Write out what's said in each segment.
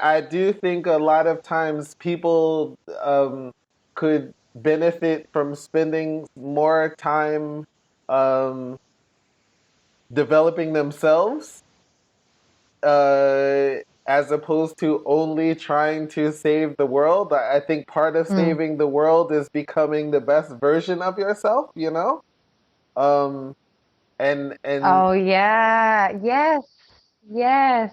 I do think a lot of times people could benefit from spending more time um, developing themselves uh, as opposed to only trying to save the world. I think part of Mm. saving the world is becoming the best version of yourself, you know? Um, and Oh yeah. Yes. Yes.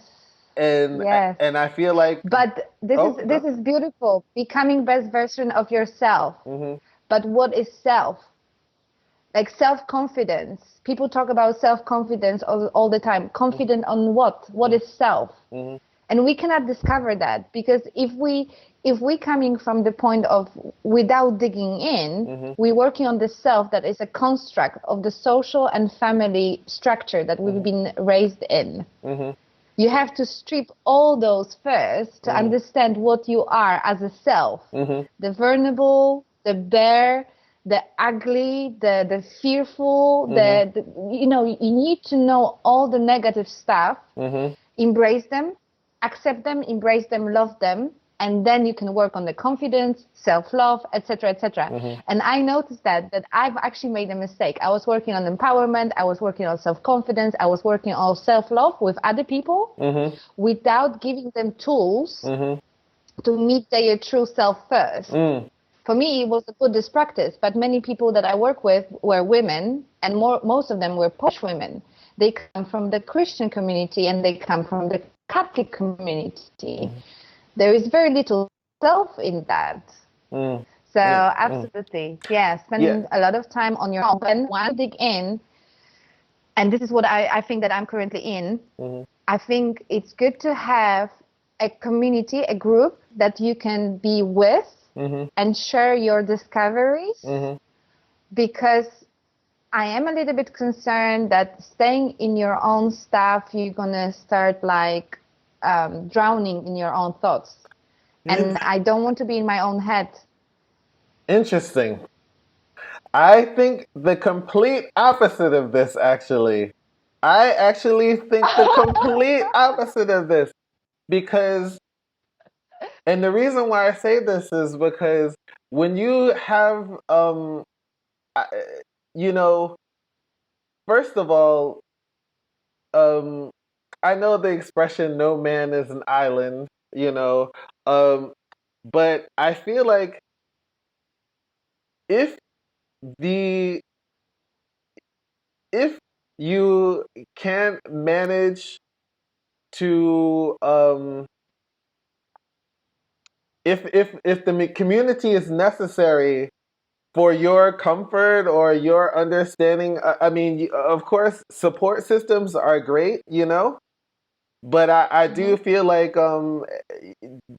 and Yes. and I feel like But oh this no. is beautiful. Becoming best version of yourself. Hmm. But what is self? Like self-confidence. People talk about self-confidence all the time. Confident on what? What is self? Hmm. And we cannot discover that because if we coming from the point of without digging in, Hmm. we're working on the self that is a construct of the social and family structure that we've Hmm. been raised in. Hmm. You have to strip all those first to Hmm. understand what you are as a self. Hmm. The vulnerable, the bare, the ugly, the fearful, Hmm. you need to know all the negative stuff, Hmm. embrace them, accept them, embrace them, love them, and then you can work on the confidence, self-love, etc., etc. Hmm. And I noticed that I've actually made a mistake. I was working on empowerment, I was working on self-confidence, I was working on self-love with other people Hmm. without giving them tools Hmm. to meet their true self first. Mm. For me, it was a Buddhist practice, but many people that I work with were women, and most of them were Polish women. They come from the Christian community and they come from the Catholic community. Mm. There is very little self in that. Mm. So, Yeah. Mm. absolutely, yeah, Yeah. spending a lot of time on your own. When one dig in, and this is what I think that I'm currently in, Hmm. I think it's good to have a community, a group that you can be with Hmm. and share your discoveries Hmm. because I am a little bit concerned that staying in your own stuff, you're gonna start like drowning in your own thoughts. And I don't want to be in my own head. Interesting. I think the complete opposite of this, actually. I actually think the complete opposite of this because, and the reason why I say this is because when you have, I- you know, first of all, um, I know the expression "no man is an island," you know, um, but I feel like if the if you can't manage to if the community is necessary for your comfort or your understanding, I mean, of course support systems are great, you know, but I do Mhm. feel like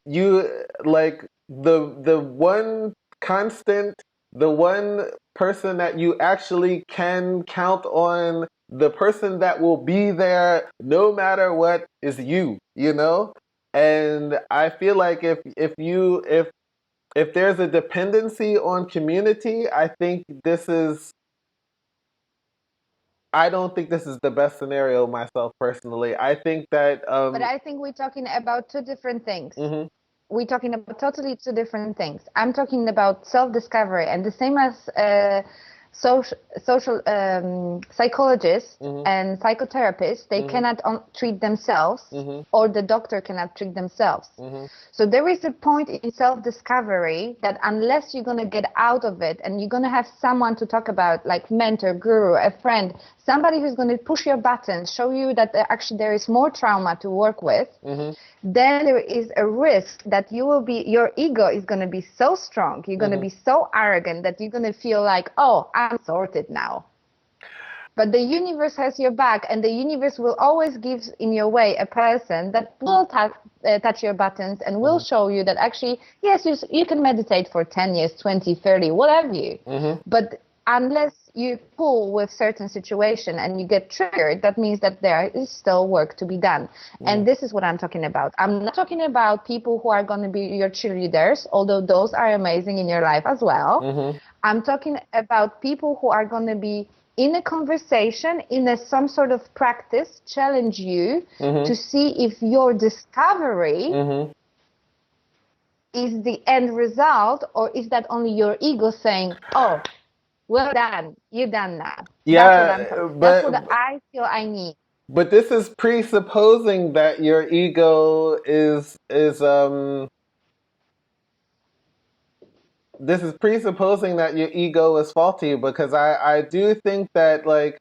you like the one constant, the one person that you actually can count on, the person that will be there no matter what is you, you know. And I feel like if there's a dependency on community, I don't think this is the best scenario myself personally. I think that But I think we're talking about two different things. mhm, We're talking about totally two different things. I'm talking about self-discovery, and the same as social psychologists mhm, and psychotherapists, they mhm, cannot treat themselves, mhm, or the doctor cannot treat themselves. mhm, So there is a point in self-discovery that unless you're gonna get out of it and you're gonna have someone to talk about, like mentor, guru, a friend, somebody who's gonna push your buttons, show you that actually there is more trauma to work with, mhm, then there is a risk that your ego is going to be so strong, you're going to mhm. be so arrogant that you're going to feel like, oh, I'm sorted now. But the universe has your back, and the universe will always give in your way a person that will touch your buttons and will Mhm. show you that actually, yes, you can meditate for 10 years, 20, 30, whatever you. Mhm. But unless you pull with certain situation and you get triggered, that means that there is still work to be done. Mhm. And this is what I'm talking about. I'm not talking about people who are going to be your cheerleaders, although those are amazing in your life as well. Mhm. I'm talking about people who are going to be in a conversation, in some sort of practice, challenge you to Mhm. see if your discovery Mhm. is the end result, or is that only your ego saying, "Oh, well done, you done that"? That's what I'm Yeah, talking. That's what I feel I need. but this is presupposing that your ego is this is presupposing that your ego is faulty, because I do think that, like,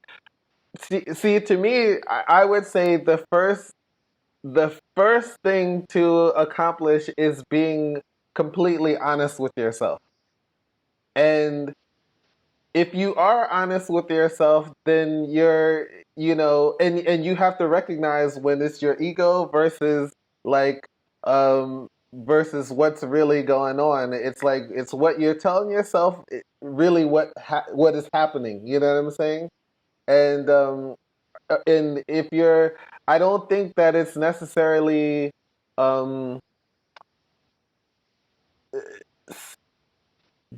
see, to me, I would say the first thing to accomplish is being completely honest with yourself. And if you are honest with yourself, then you're, and you have to recognize when it's your ego versus, like, versus what's really going on. It's like, it's what you're telling yourself, really what is happening. You know what I'm saying? And if you're, I don't think that it's necessarily um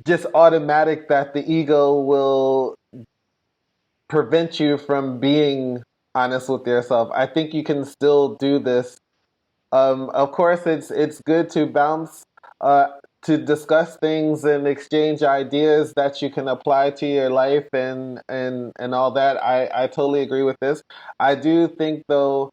just automatic that the ego will prevent you from being honest with yourself. I think you can still do this. Of course, it's good to bounce, uh, to discuss things and exchange ideas that you can apply to your life, and all that. I totally agree with this. I do think, though,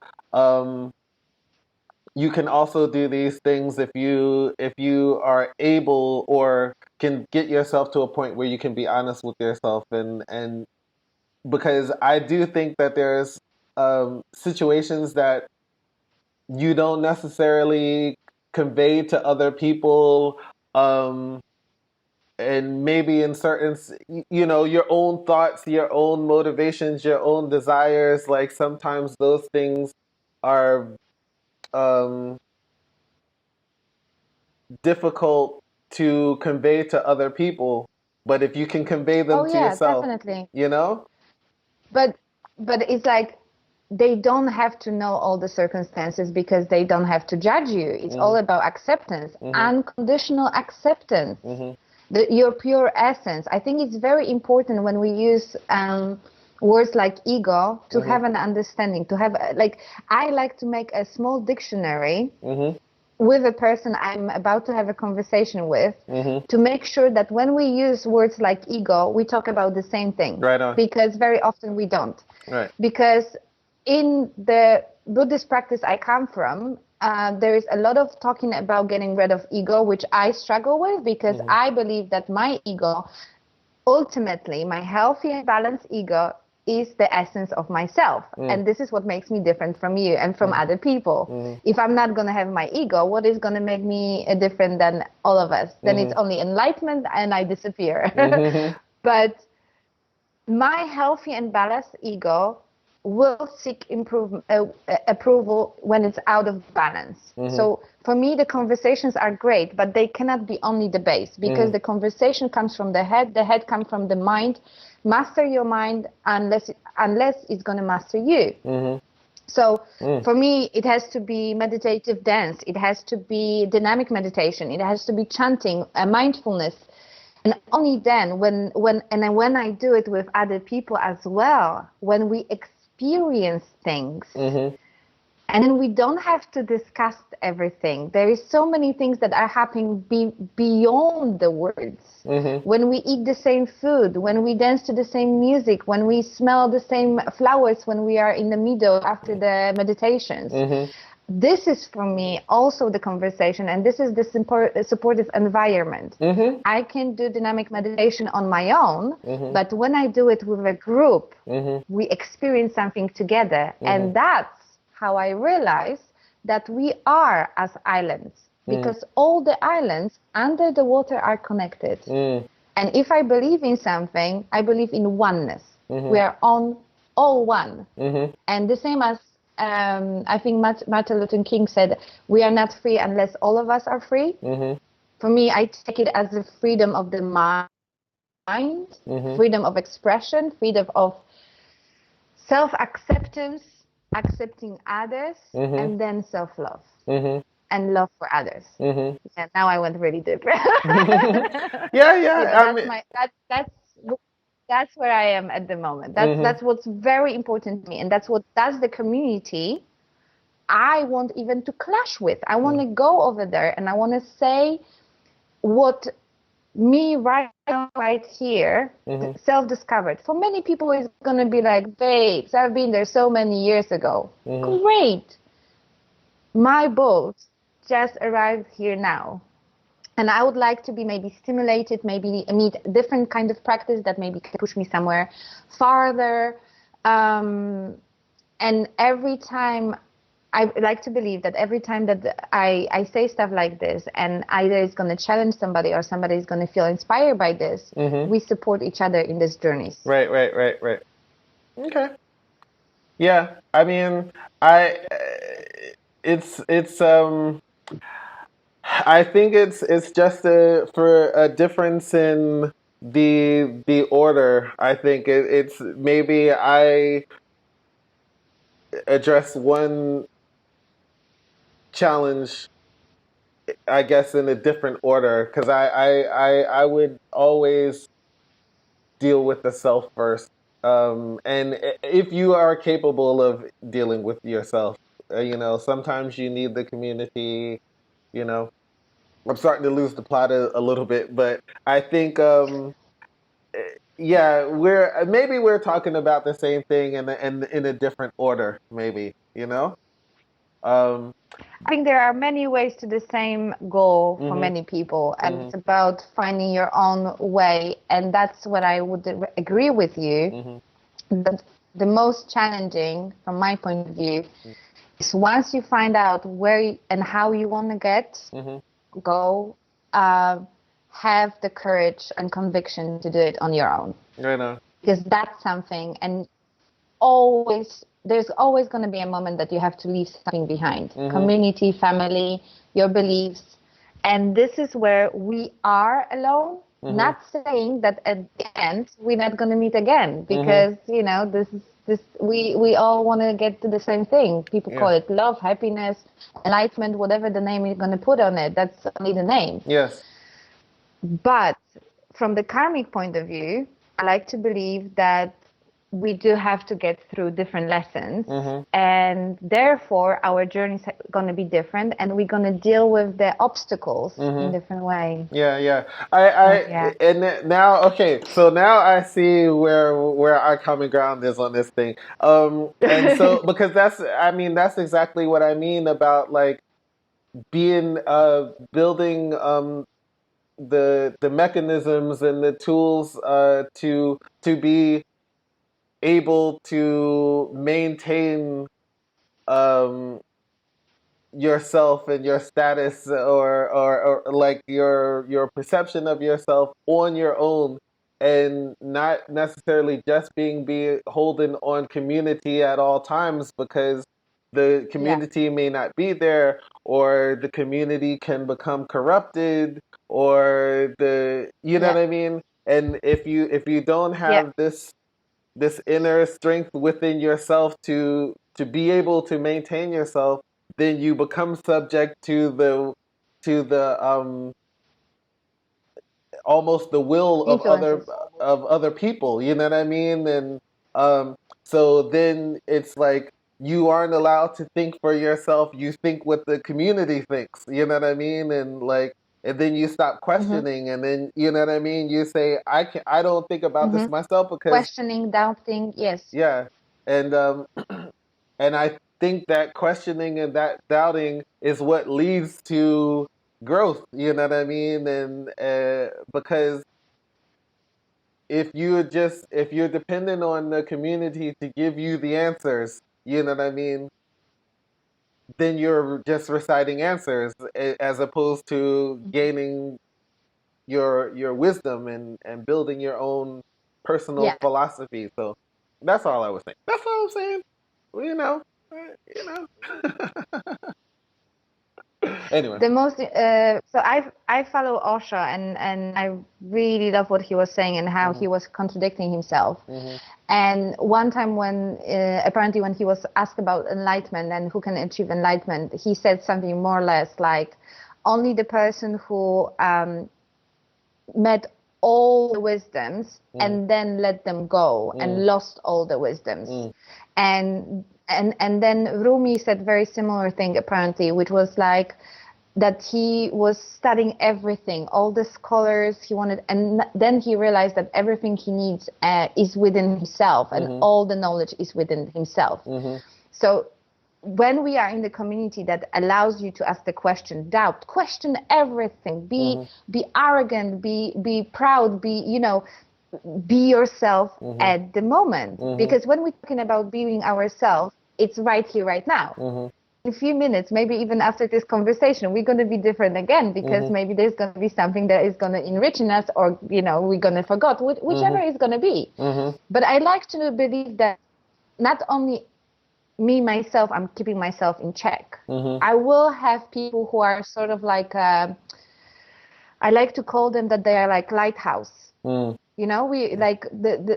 you can also do these things if you are able, or can get yourself to a point where you can be honest with yourself, and because I do think that there's situations that you don't necessarily convey to other people, um, and maybe in certain, your own thoughts, your own motivations, your own desires. Like, sometimes those things are um, difficult to convey to other people, but if you can convey them Oh to yeah, yourself, definitely. you know. But it's like they don't have to know all the circumstances because they don't have to judge you. It's all Mhm. about acceptance, Mhm. unconditional acceptance, Mhm. your pure essence. I think it's very important when we use words like ego to Mhm. have an understanding, to have like I like to make a small dictionary Mhm. with a person I'm about to have a conversation with, Mhm. to make sure that when we use words like ego, we talk about the same thing, Right on. because very often we don't. Right. Because in the Buddhist practice I come from, there is a lot of talking about getting rid of ego, which I struggle with, because Mhm. I believe that my ego, ultimately, my healthy and balanced ego, is the essence of myself. Mm. And this is what makes me different from you and from Mhm. other people. Mhm. If I'm not going to have my ego, what is going to make me different than all of us? Then it's Mhm. only enlightenment and I disappear. Mhm. But my healthy and balanced ego will seek approval when it's out of balance. Mhm. So for me, the conversations are great, but they cannot be only the base, because Mhm. the conversation comes from the head comes from the mind. Master your mind unless it's going to master you. Mhm. So Mm. for me, it has to be meditative dance. It has to be dynamic meditation. It has to be chanting, mindfulness. And only then, when I do it with other people as well, when we experience things, Mhm. and then we don't have to discuss everything. There is so many things that are happening beyond the words. Mhm. When we eat the same food, when we dance to the same music, when we smell the same flowers, when we are in the middle after the meditations. Mhm. This is for me also the conversation, and this is the supportive environment. Mhm. I can do dynamic meditation on my own, Mhm. but when I do it with a group, Mhm. we experience something together. Mhm. And that's how I realize that we are as islands, Mhm. because all the islands under the water are connected. Mm. And if I believe in something, I believe in oneness. We Mhm. are on all one. Mhm. And the same as I think Martin Luther King said, we are not free unless all of us are free. Mhm. For me, I take it as the freedom of the mind, Mhm. freedom of expression, freedom of self-acceptance, accepting others, Mhm. and then self-love Mhm. and love for others. Mhm. Yeah, now I went really deep. Yeah, You yeah. know, I that's mean, my that's where I am at the moment. mhm. That's what's very important to me, and that's the community I want even to clash with. I want to go over there and I want to say what me right now, right here, self-discovered. For many people, it's going to be like, babes, I've been there so many years ago. Great. My boat just arrived here now. And I would like to be maybe stimulated, maybe meet a different kind of practice that maybe can push me somewhere farther. And every time, I like to believe that every time that I say stuff like this, and either it's going to challenge somebody or somebody is going to feel inspired by this, we support each other in these journeys. Right. Okay. Yeah. I mean, I it's I think it's just for a difference in the order. I think it's maybe I address one challenge, I guess, in a different order, because I would always deal with the self first. And if you are capable of dealing with yourself, sometimes you need the community. You know, I'm starting to lose the plot a little bit, but I think, yeah, we're talking about the same thing in a different order, maybe. Um, I think there are many ways to the same goal for mhm, many people, and mhm, it's about finding your own way. And that's what I would agree with you. mhm, That the most challenging, from my point of view, is once you find out where and how you want to mhm. go, uh, have the courage and conviction to do it on your own. Right on. Because that's something, and there's always going to be a moment that you have to leave something behind. Mhm, Community, family, your beliefs. And this is where we are alone. mhm, Not saying that at the end we're not going to meet again, mhm. because this we all want to get to the same thing. People call Yeah. it love, happiness, enlightenment, whatever the name you're going to put on it. That's only the name. Yes. But from the karmic point of view, I like to believe that we do have to get through different lessons, Mhm. and therefore our journey is going to be different, and we're going to deal with the obstacles in Mhm. different way. Yeah, yeah. So yeah. Now, okay. So now I see where our common ground is on this thing. And so because I mean, that's exactly what I mean about like being building the mechanisms and the tools to be able to maintain um yourself and your status, or like your perception of yourself on your own, and not necessarily just being beholden on community at all times, because the Yeah. community may not be there, or the community can become corrupted, or you know Yeah. what I mean. And if you don't Yeah. have this inner strength within yourself to be able to maintain yourself, then you become subject to the almost the will Influences. of other people. You know what I mean? And um, so then it's like you aren't allowed to think for yourself. You think what the community thinks. You know what I mean? And then you stop Mm-hmm. questioning, and then you know what I mean. You say, I don't think about this Mm-hmm. myself because Questioning, doubting. Yes. yeah, and and I think that questioning and that doubting is what leads to growth. You know what I mean? And because if you're dependent on the community to give you the answers, you know what I mean, then you're just reciting answers, as opposed to gaining your wisdom and building your own personal Yeah. philosophy. So that's all I was saying. That's all I'm saying. Well, you know. Anyway. The most so I follow Osho, and I really love what he was saying and how Mhm. he was contradicting himself. Mhm. And one time when apparently when he was asked about enlightenment and who can achieve enlightenment, he said something more or less like only the person who met all the wisdoms Mhm. and then let them go Mhm. and lost all the wisdoms. Mhm. And And then Rumi said very similar thing apparently, which was like that he was studying everything, all the scholars he wanted, and then he realized that everything he needs is within himself, and all the knowledge is within himself. So when we are in the community that allows you to ask the question, doubt, question everything, be arrogant, be proud, be yourself at the moment. Because when we're talking about being ourselves, it's right here, right now. In a few minutes, maybe even after this conversation, we're going to be different again, because maybe there's going to be something that is going to enrich us, or, we're going to forget, whichever it's going to be. But I like to believe that not only me, myself, I'm keeping myself in check. I will have people who are sort of like, I like to call them that they are like lighthouse. We like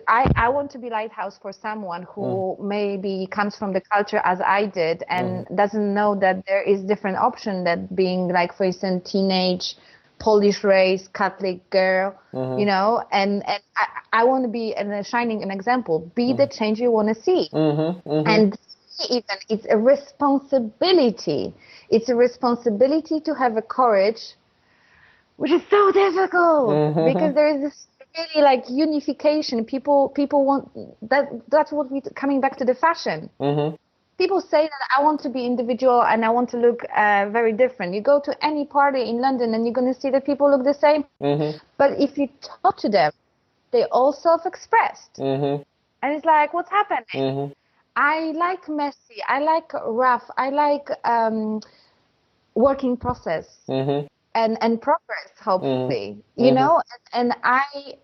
I want to be lighthouse for someone who maybe comes from the culture as I did, and doesn't know that there is different option, that being like, for instance, teenage Polish race Catholic girl, and I want to be a shining an example, be the change you want to see. And even it's a responsibility. It's a responsibility to have a courage, which is so difficult, because there is this really like unification. People want that. That's what we coming back to the fashion. People say that I want to be individual and I want to look very different. You go to any party in London and you're going to see that people look the same. But if you talk to them, they all self-expressed. And it's like, what's happening? I like messy. I like rough. I like working process. And progress, hopefully, and I,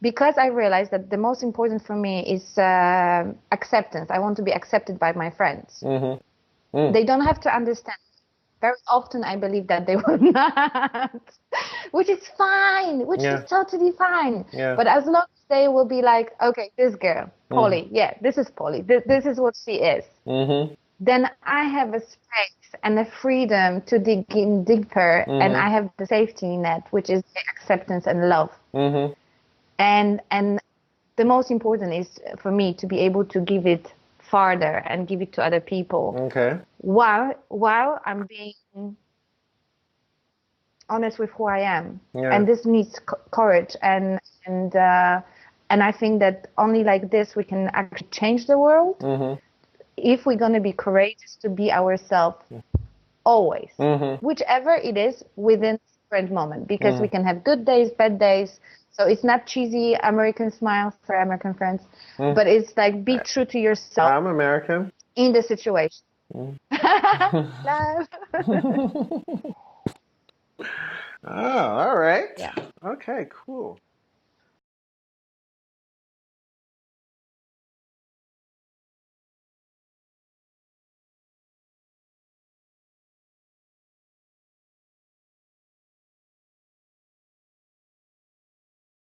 because I realized that the most important for me is acceptance. I want to be accepted by my friends. They don't have to understand. Very often I believe that they will not, which is fine, which is totally fine. But as long as they will be like, okay, this girl, Polly, this is Polly, this is what she is. Then I have a space and a freedom to dig in deeper, and I have the safety net, which is the acceptance and love. And the most important is for me to be able to give it farther and give it to other people. Okay. While I'm being honest with who I am, and this needs courage, and I think that only like this we can actually change the world. If we're going to be courageous to be ourselves always, whichever it is within different moment, because we can have good days, bad days. So it's not cheesy American smiles for American friends, but it's like be true to yourself. I'm American. In the situation. Love. Oh, all right. Yeah. Okay, cool.